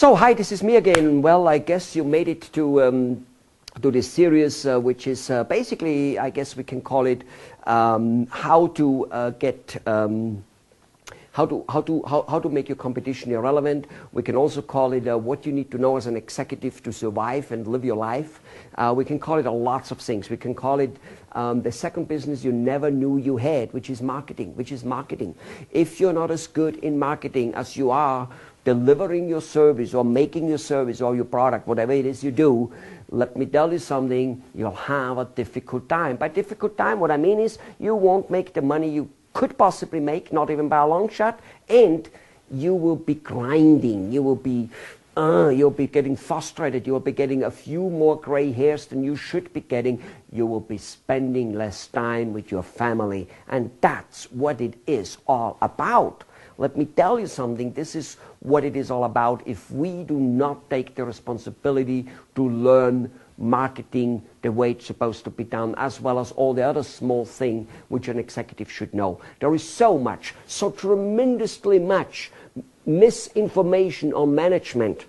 So, hi, this is me again. Well, I guess you made it to this series, which is basically, I guess we can call it how to get how to make your competition irrelevant. We can also call it what you need to know as an executive to survive and live your life. We can call it lots of things. We can call it the second business you never knew you had, which is marketing. If you're not as good in marketing as you are delivering your service or making your service or your product, whatever it is you do, let me tell you something, you'll have a difficult time. By difficult time, what I mean is you won't make the money you could possibly make, not even by a long shot, and you will be grinding. You'll be getting frustrated. You'll be getting a few more gray hairs than you should be getting. You will be spending less time with your family, and that's what it is all about. Let me tell you something, this is what it is all about if we do not take the responsibility to learn marketing the way it's supposed to be done, as well as all the other small things which an executive should know. There is so tremendously much misinformation on management.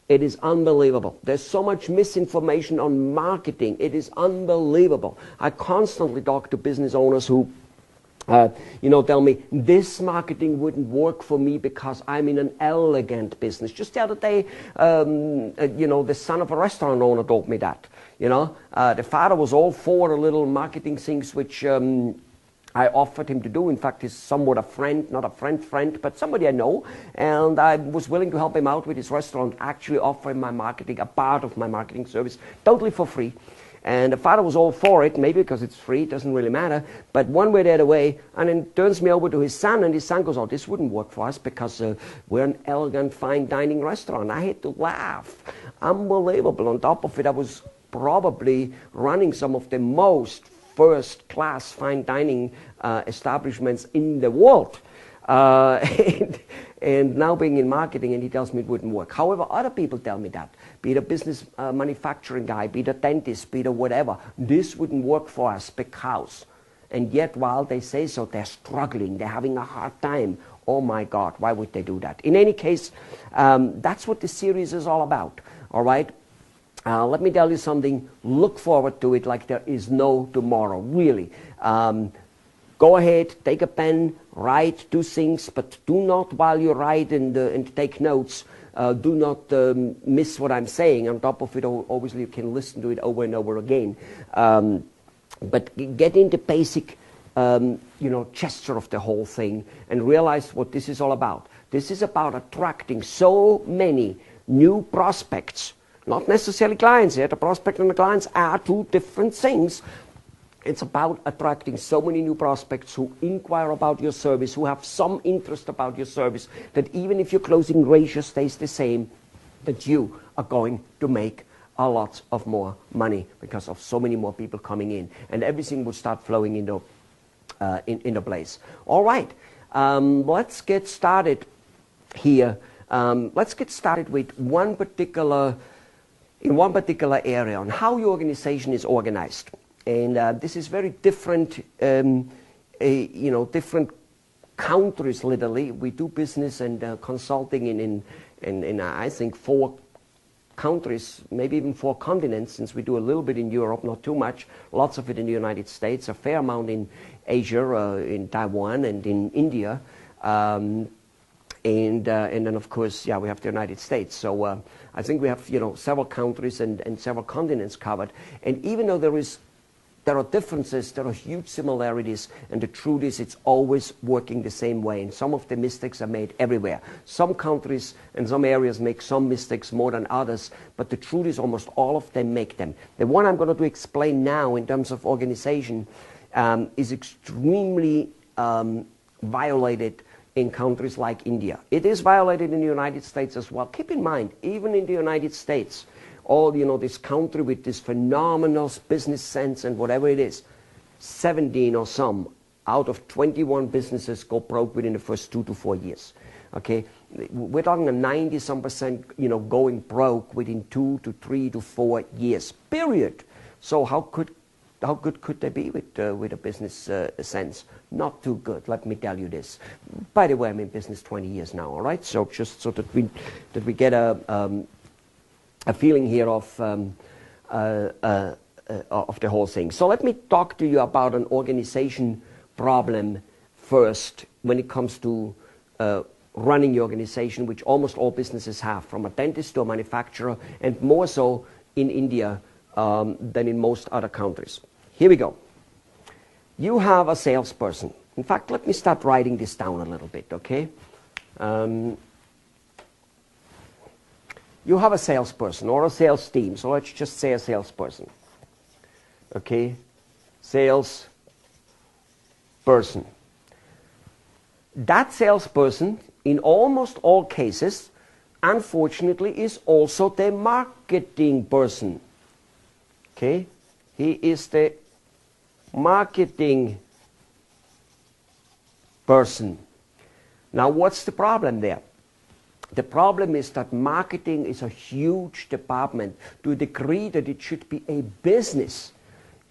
It is unbelievable. There's so much misinformation on marketing. It is unbelievable. I constantly talk to business owners who tell me, this marketing wouldn't work for me because I'm in an elegant business. Just the other day, the son of a restaurant owner told me that. The father was all for the little marketing things which I offered him to do. In fact, he's somewhat a friend, not a friend, but somebody I know. And I was willing to help him out with his restaurant, actually offering my marketing, a part of my marketing service, totally for free. And the father was all for it, maybe because it's free, it doesn't really matter, but one way or the other way, and then turns me over to his son, and his son goes, oh, this wouldn't work for us because we're an elegant, fine dining restaurant. I had to laugh. Unbelievable. On top of it, I was probably running some of the most first-class fine dining establishments in the world. And now being in marketing, and he tells me it wouldn't work. However, other people tell me that, be it a business manufacturing guy, be it a dentist, be it a whatever, this wouldn't work for us because, and yet while they say so, they're struggling, they're having a hard time. Oh my God, why would they do that? In any case, that's what this series is all about, all right? Let me tell you something, look forward to it like there is no tomorrow, really. Go ahead, take a pen, write, do things, but do not, while you write and take notes, do not miss what I'm saying. On top of it, obviously, you can listen to it over and over again. But get in the basic, gesture of the whole thing and realize what this is all about. This is about attracting so many new prospects, not necessarily clients here. The prospect and the clients are two different things. It's about attracting so many new prospects who inquire about your service, who have some interest about your service, that even if your closing ratio stays the same, that you are going to make a lot of more money because of so many more people coming in, and everything will start flowing into place. All right, let's get started here. Let's get started with one particular area on how your organization is organized. And this is very different, different countries, literally. We do business and consulting in I think 4 countries, maybe even 4 continents, since we do a little bit in Europe, not too much, lots of it in the United States, a fair amount in Asia, in Taiwan and in India. And then, of course, we have the United States. So I think we have, several countries and several continents covered. And even though there are differences, there are huge similarities, and the truth is it's always working the same way, and some of the mistakes are made everywhere. Some countries and some areas make some mistakes more than others, but the truth is almost all of them make them. The one I'm going to explain now in terms of organization is extremely violated in countries like India. It is violated in the United States as well. Keep in mind, even in the United States, this country with this phenomenal business sense and whatever it is, 17 or some out of 21 businesses go broke within the first 2 to 4 years. Okay, we're talking a 90% going broke within 2 to 3 to 4 years. Period. So how could how good could they be with a business sense? Not too good, let me tell you this. By the way, I'm in business 20 years now, all right? So just so that we get a feeling here of the whole thing. So let me talk to you about an organization problem first when it comes to running your organization, which almost all businesses have, from a dentist to a manufacturer, and more so in India than in most other countries. Here we go. You have a salesperson. In fact, let me start writing this down a little bit, okay? You have a salesperson or a sales team, so let's just say a salesperson. Okay? Salesperson. That salesperson, in almost all cases, unfortunately, is also the marketing person. Okay? He is the marketing person. Now, what's the problem there? The problem is that marketing is a huge department to a degree that it should be a business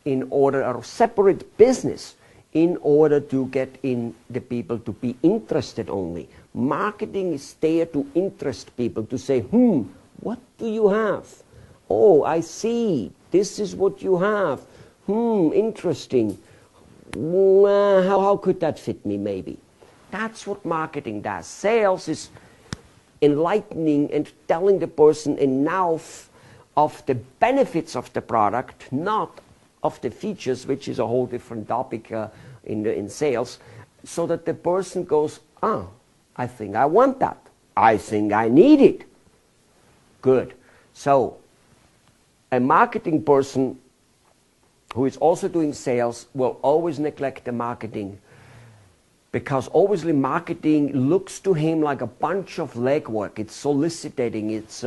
in order, a separate business, in order to get in the people to be interested only. Marketing is there to interest people, to say, what do you have? Oh, I see. This is what you have. Interesting. How could that fit me, maybe? That's what marketing does. Sales is enlightening and telling the person enough of the benefits of the product, not of the features, which is a whole different topic in sales, so that the person goes, I think I want that. I think I need it. Good. So a marketing person who is also doing sales will always neglect the marketing, because obviously marketing looks to him like a bunch of legwork. It's soliciting, it's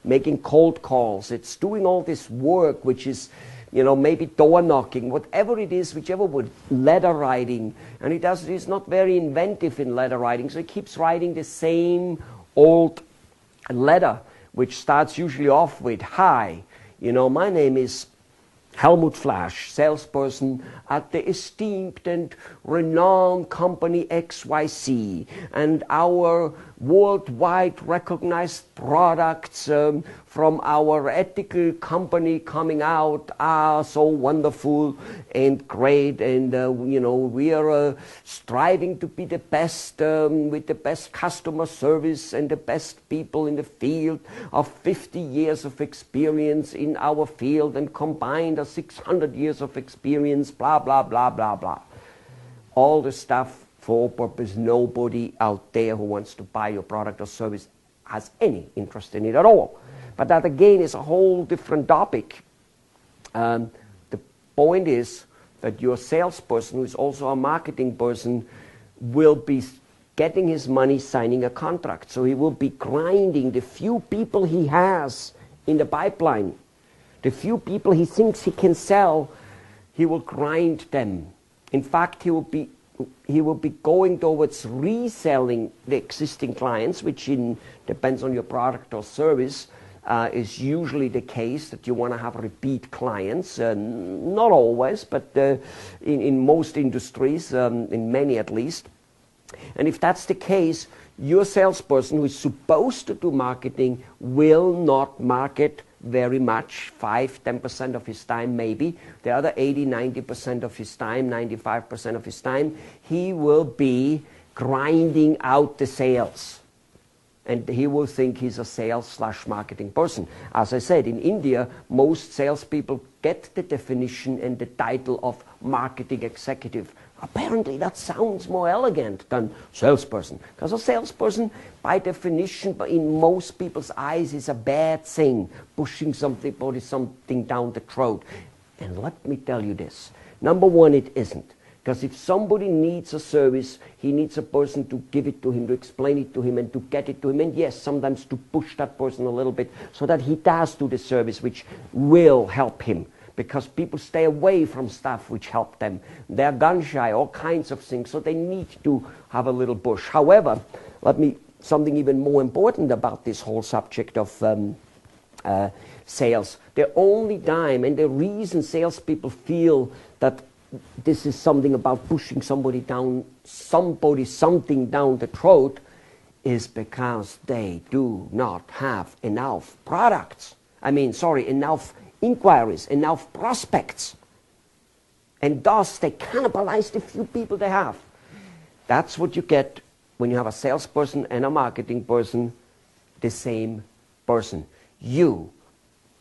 making cold calls, it's doing all this work, which is, maybe door knocking, whatever it is, whichever word, letter writing. And he's not very inventive in letter writing, so he keeps writing the same old letter, which starts usually off with, hi, my name is Helmut Flasch, salesperson at the esteemed and renowned company XYZ, and our worldwide recognized products from our ethical company coming out are so wonderful and great, and we are striving to be the best with the best customer service and the best people in the field of 50 years of experience in our field, and combined 600 years of experience, blah, blah, blah, blah, blah. All the stuff for purpose nobody out there who wants to buy your product or service has any interest in it at all. But that again is a whole different topic. The point is that your salesperson, who is also a marketing person, will be getting his money signing a contract. So he will be grinding the few people he has in the pipeline. The few people he thinks he can sell, he will grind them. In fact, he will be going towards reselling the existing clients, which depends on your product or service, is usually the case, that you want to have repeat clients. Not always, but in most industries, in many at least. And if that's the case, your salesperson, who is supposed to do marketing, will not market very much, 5-10% of his time maybe. The other 80-90% of his time, 95% of his time, he will be grinding out the sales. And he will think he's a sales/marketing person. As I said, in India, most salespeople get the definition and the title of marketing executive. Apparently that sounds more elegant than salesperson, because a salesperson, by definition, in most people's eyes, is a bad thing, pushing something down the throat. And let me tell you this. Number one, it isn't. Because if somebody needs a service, he needs a person to give it to him, to explain it to him, and to get it to him. And yes, sometimes to push that person a little bit so that he does do the service which will help him. Because people stay away from stuff which help them. They're gun shy, all kinds of things, so they need to have a little push. However, something even more important about this whole subject of sales. The only time and the reason salespeople feel that this is something about pushing something down the throat is because they do not have enough products. Enough inquiries, enough prospects. And thus they cannibalize the few people they have. That's what you get when you have a salesperson and a marketing person, the same person.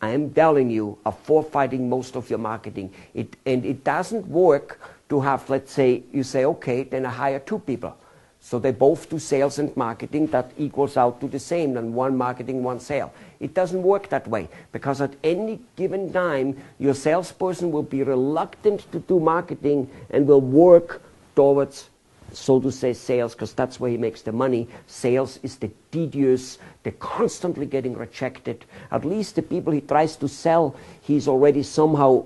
I am telling you, are forfeiting most of your marketing. It doesn't work to have, let's say, you say, okay, then I hire 2 people. So they both do sales and marketing. That equals out to the same, then 1 marketing, 1 sale. It doesn't work that way, because at any given time, your salesperson will be reluctant to do marketing and will work towards, so to say, sales, because that's where he makes the money. Sales is the tedious, they're constantly getting rejected. At least the people he tries to sell, he's already somehow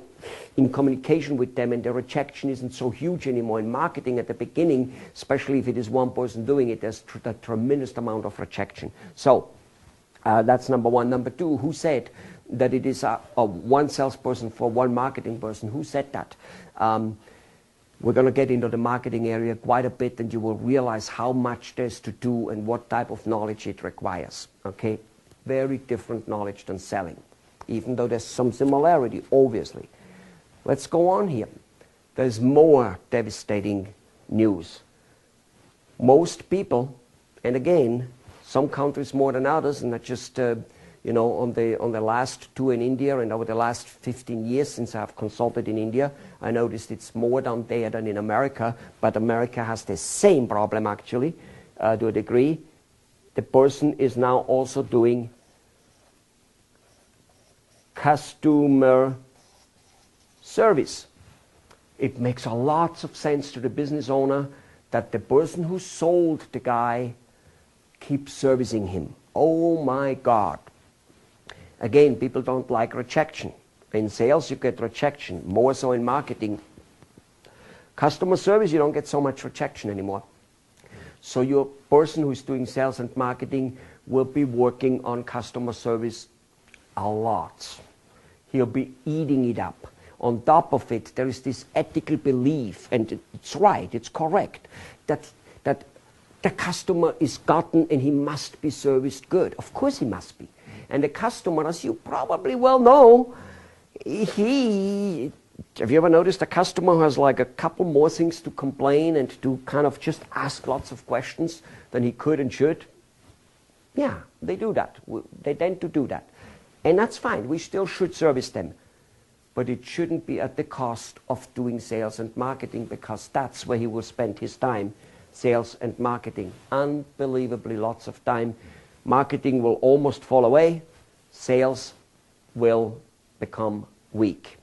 in communication with them, and the rejection isn't so huge anymore. In marketing at the beginning, especially if it is one person doing it, there's a tremendous amount of rejection. So that's number 1. Number 2, who said that it is a 1 salesperson for 1 marketing person? Who said that? We're going to get into the marketing area quite a bit, and you will realize how much there's to do and what type of knowledge it requires. Okay? Very different knowledge than selling, even though there's some similarity, obviously. Let's go on here. There's more devastating news. Most people, and again, some countries more than others, and not just on the last 2 in India, and over the last 15 years since I've consulted in India, I noticed it's more down there than in America, but America has the same problem actually, to a degree. The person is now also doing customer service. It makes a lot of sense to the business owner that the person who sold the guy keeps servicing him. Oh my God. Again, people don't like rejection. In sales, you get rejection, more so in marketing. Customer service, you don't get so much rejection anymore. So your person who's doing sales and marketing will be working on customer service a lot. He'll be eating it up. On top of it, there is this ethical belief, and it's right, it's correct, that the customer is gotten and he must be serviced good. Of course he must be. And the customer, as you probably well know, have you ever noticed a customer who has like a couple more things to complain and to kind of just ask lots of questions than he could and should? Yeah, they do that. They tend to do that. And that's fine. We still should service them. But it shouldn't be at the cost of doing sales and marketing, because that's where he will spend his time, sales and marketing. Unbelievably lots of time. Marketing will almost fall away. Sales will become weak.